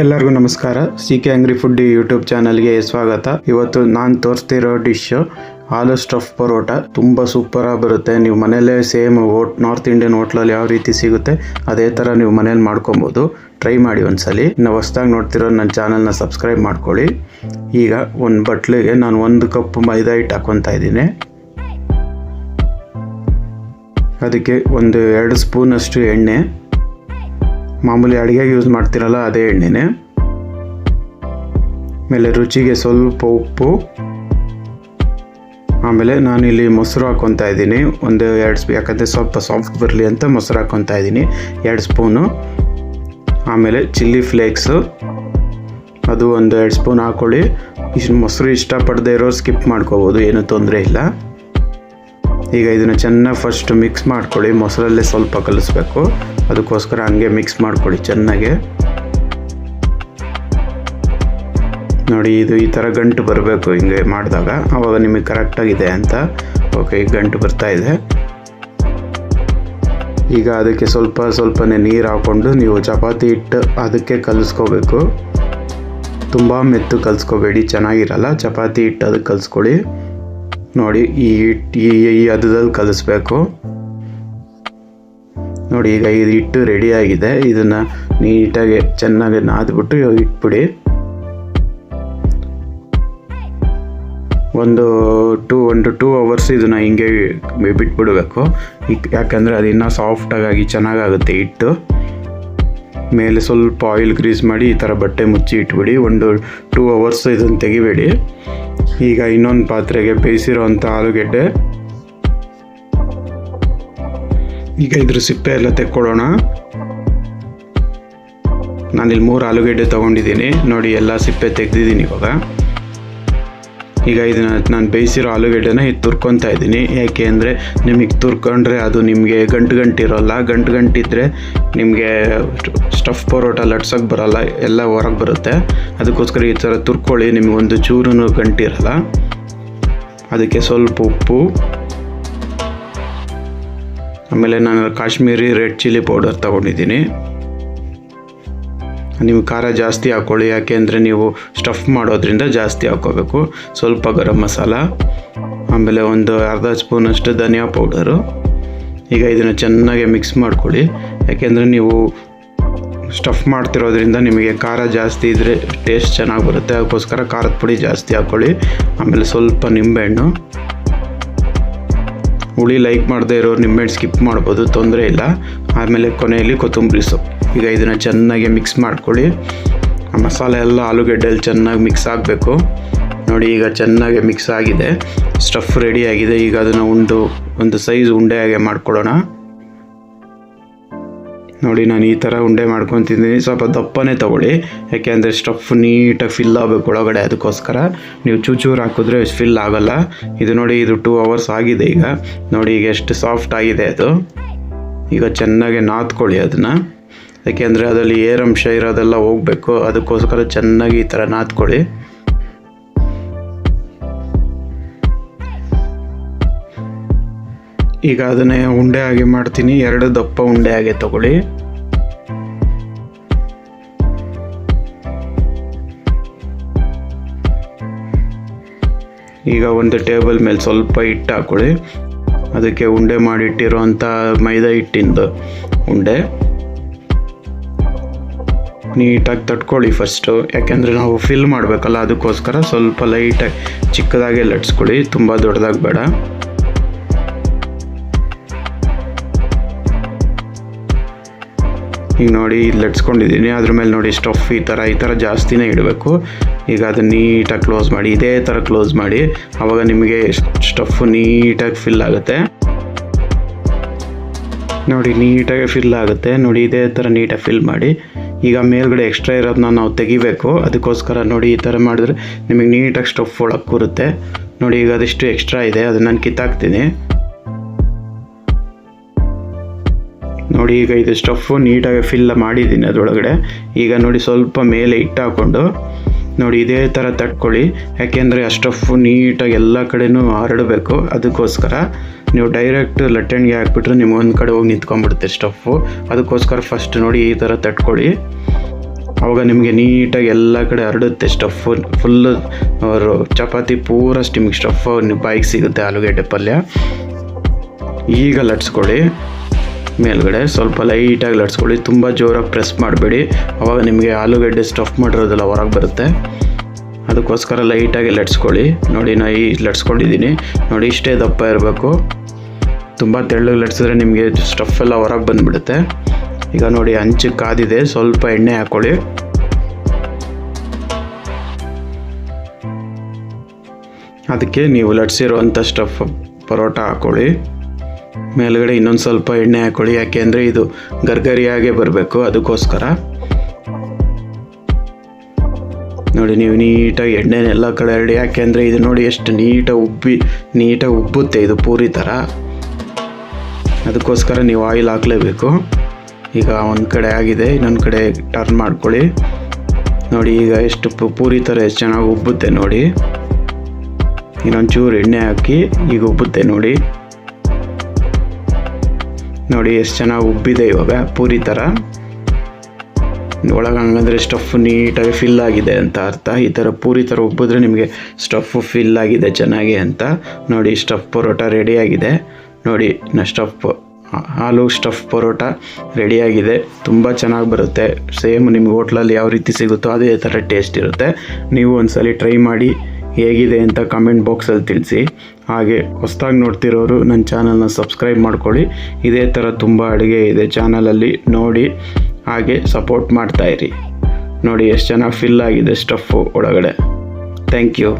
ಎಲ್ಲರಿಗೂ ನಮಸ್ಕಾರ. CK Angry Food YouTube ಚಾನಲ್ಗೆ ಸ್ವಾಗತ. ಇವತ್ತು ನಾನು ತೋರಿಸ್ತಿರೋ ಡಿಶ್ ಆಲೂ ಸ್ಟಫ್ ಪರೋಟ. ತುಂಬ ಸೂಪರಾಗಿ ಬರುತ್ತೆ. ನೀವು ಮನೆಯಲ್ಲೇ ಸೇಮ್ ನಾರ್ತ್ ಇಂಡಿಯನ್ ಹೋಟ್ಲಲ್ಲಿ ಯಾವ ರೀತಿ ಸಿಗುತ್ತೆ ಅದೇ ಥರ ನೀವು ಮನೇಲಿ ಮಾಡ್ಕೊಬೋದು. ಟ್ರೈ ಮಾಡಿ ಒಂದ್ಸಲಿ. ಇನ್ನು ಹೊಸ್ದಾಗಿ ನೋಡ್ತಿರೋ ನನ್ನ ಚಾನಲ್ನ ಸಬ್ಸ್ಕ್ರೈಬ್ ಮಾಡ್ಕೊಳ್ಳಿ. ಈಗ ಒಂದು ಬಟ್ಲಿಗೆ ನಾನು 1 ಕಪ್ ಮೈದಾ ಹಿಟ್ಟು ಹಾಕ್ಕೊತಾ ಇದ್ದೀನಿ. ಅದಕ್ಕೆ 2 ಸ್ಪೂನಷ್ಟು ಎಣ್ಣೆ, ಮಾಮೂಲಿ ಅಡುಗೆಗೆ ಯೂಸ್ ಮಾಡ್ತಿರಲ್ಲ ಅದೇ ಎಣ್ಣೆನೇ. ಆಮೇಲೆ ರುಚಿಗೆ ಸ್ವಲ್ಪ ಉಪ್ಪು. ಆಮೇಲೆ ನಾನಿಲ್ಲಿ ಮೊಸರು ಹಾಕ್ಕೊತಾ ಇದ್ದೀನಿ. 2 ಯಾಕಂದರೆ ಸ್ವಲ್ಪ ಸಾಫ್ಟ್ ಬರಲಿ ಅಂತ ಮೊಸರು ಹಾಕ್ಕೊತಾ ಇದ್ದೀನಿ 2 ಸ್ಪೂನು. ಆಮೇಲೆ ಚಿಲ್ಲಿ ಫ್ಲೇಕ್ಸು ಅದು 2 ಸ್ಪೂನ್ ಹಾಕ್ಕೊಳ್ಳಿ. ಮೊಸರು ಇಷ್ಟಪಡದೇ ಇರೋರು ಸ್ಕಿಪ್ ಮಾಡ್ಕೋಬೋದು, ಏನೂ ತೊಂದರೆ ಇಲ್ಲ. ಈಗ ಇದನ್ನು ಚೆನ್ನಾಗಿ ಫಸ್ಟ್ ಮಿಕ್ಸ್ ಮಾಡ್ಕೊಳ್ಳಿ. ಮೊಸರಲ್ಲೇ ಸ್ವಲ್ಪ ಕಲಿಸ್ಬೇಕು, ಅದಕ್ಕೋಸ್ಕರ ಹಂಗೆ ಮಿಕ್ಸ್ ಮಾಡ್ಕೊಳ್ಳಿ ಚೆನ್ನಾಗೆ. ನೋಡಿ, ಇದು ಈ ಥರ ಗಂಟು ಬರಬೇಕು ಹಿಂಗೆ ಮಾಡಿದಾಗ, ಆವಾಗ ನಿಮಗೆ ಕರೆಕ್ಟಾಗಿದೆ ಅಂತ. ಓಕೆ, ಈಗ ಗಂಟು ಬರ್ತಾ ಇದೆ. ಈಗ ಅದಕ್ಕೆ ಸ್ವಲ್ಪನೇ ನೀರು ಹಾಕ್ಕೊಂಡು ನೀವು ಚಪಾತಿ ಹಿಟ್ಟು ಅದಕ್ಕೆ ಕಲಿಸ್ಕೋಬೇಕು. ತುಂಬ ಮೆತ್ತು ಕಲಿಸ್ಕೋಬೇಡಿ, ಚೆನ್ನಾಗಿರಲ್ಲ. ಚಪಾತಿ ಹಿಟ್ಟು ಅದಕ್ಕೆ ಕಲಿಸ್ಕೊಳ್ಳಿ. ನೋಡಿ, ಈ ಹದದಲ್ಲಿ ಕಲಿಸ್ಬೇಕು. ನೋಡಿ, ಈಗ ಇದು ಹಿಟ್ಟು ರೆಡಿಯಾಗಿದೆ. ಇದನ್ನು ನೀಟಾಗಿ ಚೆನ್ನಾಗಿ ನಾದ್ಬಿಟ್ಟು ಇಟ್ಬಿಡಿ. ಒಂದು 2 ಅವರ್ಸ್ ಇದನ್ನು ಹಿಂಗೆ ಬಿಟ್ಬಿಡಬೇಕು. ಯಾಕಂದರೆ ಅದು ಇನ್ನೂ ಸಾಫ್ಟಾಗಿ ಚೆನ್ನಾಗಾಗುತ್ತೆ ಹಿಟ್ಟು. ಮೇಲೆ ಸ್ವಲ್ಪ ಆಯಿಲ್ ಗ್ರೀಸ್ ಮಾಡಿ ಈ ಥರ ಬಟ್ಟೆ ಮುಚ್ಚಿ ಇಟ್ಬಿಡಿ. 2 ಅವರ್ಸ್ ಇದನ್ನು ತೆಗಿಬೇಡಿ. ಈಗ ಇನ್ನೊಂದು ಪಾತ್ರೆಗೆ ಬೇಯಿಸಿರೋವಂಥ ಆಲೂಗೆಡ್ಡೆ, ಈಗ ಇದ್ರ ಸಿಪ್ಪೆ ಎಲ್ಲ ತೆಕ್ಕೊಳ್ಳೋಣ. ನಾನಿಲ್ಲಿ 3 ಆಲೂಗೆಡ್ಡೆ ತೊಗೊಂಡಿದ್ದೀನಿ. ನೋಡಿ, ಎಲ್ಲ ಸಿಪ್ಪೆ ತೆಗೆದಿದ್ದೀನಿ ಇವಾಗ. ಈಗ ಇದನ್ನು ನಾನು ಬೇಯಿಸಿರೋ ಆಲೂಗೆಡ್ಡೆನ ತುರ್ಕೊತಾ ಇದ್ದೀನಿ. ಯಾಕೆ ಅಂದರೆ ನಿಮಗೆ ತುರ್ಕೊಂಡ್ರೆ ಅದು ನಿಮಗೆ ಗಂಟಿರೋಲ್ಲ. ಗಂಟಿದ್ರೆ ನಿಮಗೆ ಸ್ಟಫ್ ಪರೋಟ ಲಟ್ಸೋಕ್ಕೆ ಬರೋಲ್ಲ, ಎಲ್ಲ ಹೊರಗೆ ಬರುತ್ತೆ. ಅದಕ್ಕೋಸ್ಕರ ಈ ಥರ ತುರ್ಕೊಳ್ಳಿ, ನಿಮಗೊಂದು ಚೂರು ಗಂಟಿರಲ್ಲ. ಅದಕ್ಕೆ ಸ್ವಲ್ಪ ಉಪ್ಪು, ಆಮೇಲೆ ನಾನು ಕಾಶ್ಮೀರಿ ರೆಡ್ ಚಿಲ್ಲಿ ಪೌಡರ್ ತೊಗೊಂಡಿದ್ದೀನಿ. ನೀವು ಖಾರ ಜಾಸ್ತಿ ಹಾಕ್ಕೊಳ್ಳಿ, ಯಾಕೆ ಅಂದರೆ ನೀವು ಸ್ಟಫ್ ಮಾಡೋದ್ರಿಂದ ಜಾಸ್ತಿ ಹಾಕ್ಕೋಬೇಕು. ಸ್ವಲ್ಪ ಗರಂ ಮಸಾಲ, ಆಮೇಲೆ ಒಂದು ಅರ್ಧ ಸ್ಪೂನಷ್ಟು ಧನಿಯಾ ಪೌಡರು. ಈಗ ಇದನ್ನು ಚೆನ್ನಾಗಿ ಮಿಕ್ಸ್ ಮಾಡ್ಕೊಳ್ಳಿ. ಯಾಕೆಂದರೆ ನೀವು ಸ್ಟಫ್ ಮಾಡ್ತಿರೋದ್ರಿಂದ ನಿಮಗೆ ಖಾರ ಜಾಸ್ತಿ ಇದ್ದರೆ ಟೇಸ್ಟ್ ಚೆನ್ನಾಗಿ ಬರುತ್ತೆ. ಅದಕ್ಕೋಸ್ಕರ ಖಾರದ ಪುಡಿ ಜಾಸ್ತಿ ಹಾಕ್ಕೊಳ್ಳಿ. ಆಮೇಲೆ ಸ್ವಲ್ಪ ನಿಂಬೆಹಣ್ಣು. ಹುಳಿ ಲೈಕ್ ಮಾಡದೇ ಇರೋರು ನಿಂಬೆಹಣ್ಣು ಸ್ಕಿಪ್ ಮಾಡ್ಬೋದು, ತೊಂದರೆ ಇಲ್ಲ. ಆಮೇಲೆ ಕೊನೆಯಲ್ಲಿ ಕೊತ್ತಂಬರಿ ಸೊಪ್ಪು. ಈಗ ಇದನ್ನು ಚೆನ್ನಾಗಿ ಮಿಕ್ಸ್ ಮಾಡ್ಕೊಳ್ಳಿ. ಆ ಮಸಾಲೆ ಎಲ್ಲ ಆಲೂಗೆಡ್ಡೆಯಲ್ಲಿ ಚೆನ್ನಾಗಿ ಮಿಕ್ಸ್ ಆಗಬೇಕು. ನೋಡಿ, ಈಗ ಚೆನ್ನಾಗಿ ಮಿಕ್ಸ್ ಆಗಿದೆ, ಸ್ಟಫ್ ರೆಡಿ ಆಗಿದೆ. ಈಗ ಅದನ್ನು ಒಂದು ಸೈಜ್ ಉಂಡೆ ಹಾಗೆ ಮಾಡ್ಕೊಳ್ಳೋಣ. ನೋಡಿ, ನಾನು ಈ ಥರ ಉಂಡೆ ಮಾಡ್ಕೊತಿದ್ದೀನಿ. ಸ್ವಲ್ಪ ದಪ್ಪನೇ ತೊಗೊಳ್ಳಿ, ಯಾಕೆಂದರೆ ಸ್ಟಫ್ ನೀಟಾಗಿ ಫಿಲ್ ಆಗಬೇಕು ಒಳಗಡೆ. ಅದಕ್ಕೋಸ್ಕರ ನೀವು ಚೂರು ಹಾಕಿದ್ರೆ ಫಿಲ್ ಆಗೋಲ್ಲ. ಇದು ನೋಡಿ, ಇದು 2 ಅವರ್ಸ್ ಆಗಿದೆ. ಈಗ ನೋಡಿ, ಈಗ ಎಷ್ಟು ಸಾಫ್ಟ್ ಆಗಿದೆ ಅದು. ಈಗ ಚೆನ್ನಾಗಿ ನಾದ್ಕೊಳ್ಳಿ ಅದನ್ನು, ಯಾಕೆಂದರೆ ಅದರಲ್ಲಿ ಏರಂಶ ಇರೋದೆಲ್ಲ ಹೋಗಬೇಕು. ಅದಕ್ಕೋಸ್ಕರ ಚೆನ್ನಾಗಿ ಈ ಥರ ನಾದ್ಕೊಳ್ಳಿ. ಈಗ ಅದನ್ನೇ ಉಂಡೆ ಹಾಗೆ ಮಾಡ್ತೀನಿ. 2 ದಪ್ಪ ಉಂಡೆ ಹಾಗೆ ತಗೊಳ್ಳಿ. ಈಗ ಒಂದು ಟೇಬಲ್ ಮೇಲೆ ಸ್ವಲ್ಪ ಹಿಟ್ಟು ಹಾಕ್ಕೊಳ್ಳಿ. ಅದಕ್ಕೆ ಉಂಡೆ ಮಾಡಿಟ್ಟಿರೋಂಥ ಮೈದಾ ಹಿಟ್ಟಿಂದು ಉಂಡೆ ನೀಟಾಗಿ ತಟ್ಕೊಳ್ಳಿ ಫಸ್ಟು. ಯಾಕೆಂದರೆ ನಾವು ಫಿಲ್ ಮಾಡಬೇಕಲ್ಲ, ಅದಕ್ಕೋಸ್ಕರ ಸ್ವಲ್ಪ ಲೈಟಾಗಿ ಚಿಕ್ಕದಾಗೆ ಲಟ್ಸ್ಕೊಳ್ಳಿ, ತುಂಬ ದೊಡ್ಡದಾಗಿ ಬೇಡ. ಈಗ ನೋಡಿ, ಇಲ್ಲಿ ಲಟ್ಸ್ಕೊಂಡಿದ್ದೀನಿ. ಅದ್ರ ಮೇಲೆ ನೋಡಿ ಸ್ಟಫ್ ಈ ಥರ ಜಾಸ್ತಿನೇ ಇಡಬೇಕು. ಈಗ ಅದನ್ನು ನೀಟಾಗಿ ಕ್ಲೋಸ್ ಮಾಡಿ, ಇದೇ ಥರ ಕ್ಲೋಸ್ ಮಾಡಿ. ಆವಾಗ ನಿಮಗೆ ಸ್ಟಫ್ ನೀಟಾಗಿ ಫಿಲ್ ಆಗುತ್ತೆ. ನೋಡಿ, ನೀಟಾಗಿ ಫಿಲ್ ಆಗುತ್ತೆ. ನೋಡಿ, ಇದೇ ಥರ ನೀಟಾಗಿ ಫಿಲ್ ಮಾಡಿ. ಈಗ ಮೇಲ್ಗಡೆ ಎಕ್ಸ್ಟ್ರಾ ಇರೋದನ್ನ ನಾವು ತೆಗಿಬೇಕು. ಅದಕ್ಕೋಸ್ಕರ ನೋಡಿ, ಈ ಥರ ಮಾಡಿದ್ರೆ ನಿಮಗೆ ನೀಟಾಗಿ ಸ್ಟಫ್ ಒಳಗೆ ಕೂರುತ್ತೆ. ನೋಡಿ, ಈಗ ಅದೆಷ್ಟು ಎಕ್ಸ್ಟ್ರಾ ಇದೆ ಅದನ್ನು ನಾನು ಕಿತ್ತಾಕ್ತೀನಿ. ನೋಡಿ, ಈಗ ಇದು ಸ್ಟಫು ನೀಟಾಗಿ ಫಿಲ್ ಮಾಡಿದ್ದೀನಿ ಅದರೊಳಗಡೆ. ಈಗ ನೋಡಿ, ಸ್ವಲ್ಪ ಮೇಲೆ ಹಿಟ್ಟು ಹಾಕ್ಕೊಂಡು ನೋಡಿ ಇದೇ ಥರ ತಟ್ಕೊಳ್ಳಿ. ಯಾಕೆಂದರೆ ಆ ಸ್ಟಫು ನೀಟಾಗಿ ಎಲ್ಲ ಕಡೆನೂ ಹರಡಬೇಕು. ಅದಕ್ಕೋಸ್ಕರ ನೀವು ಡೈರೆಕ್ಟ್ ಲಟ್ಟಣಿಗೆ ಹಾಕ್ಬಿಟ್ರೆ ನಿಮ್ಗೆ ಒಂದು ಕಡೆ ಹೋಗಿ ನಿಂತ್ಕೊಂಡ್ಬಿಡುತ್ತೆ ಸ್ಟಫು. ಅದಕ್ಕೋಸ್ಕರ ಫಸ್ಟ್ ನೋಡಿ ಈ ಥರ ತಟ್ಕೊಳ್ಳಿ. ಆವಾಗ ನಿಮಗೆ ನೀಟಾಗಿ ಎಲ್ಲ ಕಡೆ ಹರಡುತ್ತೆ ಸ್ಟಫ್ ಫುಲ್ಲು. ಚಪಾತಿ ಪೂರಷ್ಟು ನಿಮಗೆ ಸ್ಟಫ್ ಬಾಯಿಗೆ ಸಿಗುತ್ತೆ ಆಲೂಗೆಡ್ಡೆ ಪಲ್ಯ. ಈಗ ಲಟ್ಸ್ಕೊಳ್ಳಿ, ಮೇಲ್ಗಡೆ ಸ್ವಲ್ಪ ಲೈಟಾಗಿ ಲಟ್ಸ್ಕೊಳ್ಳಿ, ತುಂಬ ಜೋರಾಗಿ ಪ್ರೆಸ್ ಮಾಡಬೇಡಿ, ಆವಾಗ ನಿಮಗೆ ಆಲೂಗೆಡ್ಡೆ ಸ್ಟಫ್ ಮಾಡಿರೋದೆಲ್ಲ ಹೊರಗೆ ಬರುತ್ತೆ. ಅದಕ್ಕೋಸ್ಕರ ಲೈಟಾಗಿ ಲಟ್ಸ್ಕೊಳ್ಳಿ. ನೋಡಿ ನಾನು ಈ ಲಟ್ಸ್ಕೊಂಡಿದ್ದೀನಿ ನೋಡಿ, ಇಷ್ಟೇ ದಪ್ಪ ಇರಬೇಕು. ತುಂಬ ತೆಳ್ಳಗೆ ಲಟ್ಸಿದ್ರೆ ನಿಮಗೆ ಸ್ಟಫ್ ಎಲ್ಲ ಹೊರಗೆ ಬಂದುಬಿಡುತ್ತೆ. ಈಗ ನೋಡಿ ಹಂಚು ಕಾದಿದೆ, ಸ್ವಲ್ಪ ಎಣ್ಣೆ ಹಾಕ್ಕೊಳ್ಳಿ. ಅದಕ್ಕೆ ನೀವು ಲಟ್ಸಿರುವಂಥ ಸ್ಟಫ್ ಪರೋಟ ಹಾಕ್ಕೊಳ್ಳಿ. ಮೇಲ್ಗಡೆ ಇನ್ನೊಂದು ಸ್ವಲ್ಪ ಎಣ್ಣೆ ಹಾಕ್ಕೊಳ್ಳಿ, ಯಾಕೆ ಅಂದರೆ ಇದು ಗರ್ಗರಿಯಾಗೆ ಬರಬೇಕು, ಅದಕ್ಕೋಸ್ಕರ. ನೋಡಿ ನೀವು ನೀಟಾಗಿ ಎಣ್ಣೆನೆಲ್ಲ ಕಡೆ ಹರಡಿ, ಯಾಕೆ ಅಂದರೆ ಇದು ನೋಡಿ ಎಷ್ಟು ನೀಟಾಗಿ ಉಬ್ಬುತ್ತೆ ಇದು ಪೂರಿ ಥರ, ಅದಕ್ಕೋಸ್ಕರ ನೀವು ಆಯಿಲ್ ಹಾಕಲೇಬೇಕು. ಈಗ ಒಂದು ಕಡೆ ಆಗಿದೆ, ಇನ್ನೊಂದು ಕಡೆ ಟರ್ನ್ ಮಾಡ್ಕೊಳ್ಳಿ. ನೋಡಿ ಈಗ ಎಷ್ಟು ಪೂರಿ ಥರ ಎಷ್ಟು ಚೆನ್ನಾಗಿ ಉಬ್ಬುತ್ತೆ ನೋಡಿ. ಇನ್ನೊಂದು ಚೂರು ಎಣ್ಣೆ ಹಾಕಿ ಈಗ ಉಬ್ಬುತ್ತೆ ನೋಡಿ. ನೋಡಿ ಎಷ್ಟು ಚೆನ್ನಾಗಿ ಉಬ್ಬಿದೆ ಇವಾಗ ಪೂರಿ ಥರ. ಒಳಗೆ ಹಂಗಂದರೆ ಸ್ಟಫ್ ನೀಟಾಗಿ ಫಿಲ್ ಆಗಿದೆ ಅಂತ ಅರ್ಥ. ಈ ಥರ ಪೂರಿ ಥರ ಉಬ್ಬಿದ್ರೆ ನಿಮಗೆ ಸ್ಟಫ್ ಫಿಲ್ ಆಗಿದೆ ಚೆನ್ನಾಗಿ ಅಂತ. ನೋಡಿ ಸ್ಟಫ್ ಪರೋಟ ರೆಡಿಯಾಗಿದೆ. ನೋಡಿ ಆಲೂ ಸ್ಟಫ್ ಪರೋಟ ರೆಡಿಯಾಗಿದೆ. ತುಂಬ ಚೆನ್ನಾಗಿ ಬರುತ್ತೆ, ಸೇಮ್ ನಿಮ್ಗೆ ಹೋಟ್ಲಲ್ಲಿ ಯಾವ ರೀತಿ ಸಿಗುತ್ತೋ ಅದೇ ಥರ ಟೇಸ್ಟ್ ಇರುತ್ತೆ. ನೀವು ಒಂದ್ಸಲಿ ಟ್ರೈ ಮಾಡಿ ಹೇಗಿದೆ ಅಂತ ಕಮೆಂಟ್ ಬಾಕ್ಸಲ್ಲಿ ತಿಳಿಸಿ. ಹಾಗೆ ಹೊಸದಾಗಿ ನೋಡ್ತಿರೋರು ನನ್ನ ಚಾನಲ್ನ ಸಬ್ಸ್ಕ್ರೈಬ್ ಮಾಡ್ಕೊಳ್ಳಿ. ಇದೇ ಥರ ತುಂಬ ಅಡುಗೆ ಇದೆ ಚಾನಲಲ್ಲಿ, ನೋಡಿ ಹಾಗೆ ಸಪೋರ್ಟ್ ಮಾಡ್ತಾಯಿರಿ. ನೋಡಿ ಎಷ್ಟು ಚೆನ್ನಾಗಿ ಫಿಲ್ ಆಗಿದೆ ಸ್ಟಫು ಒಳಗಡೆ. Thank you.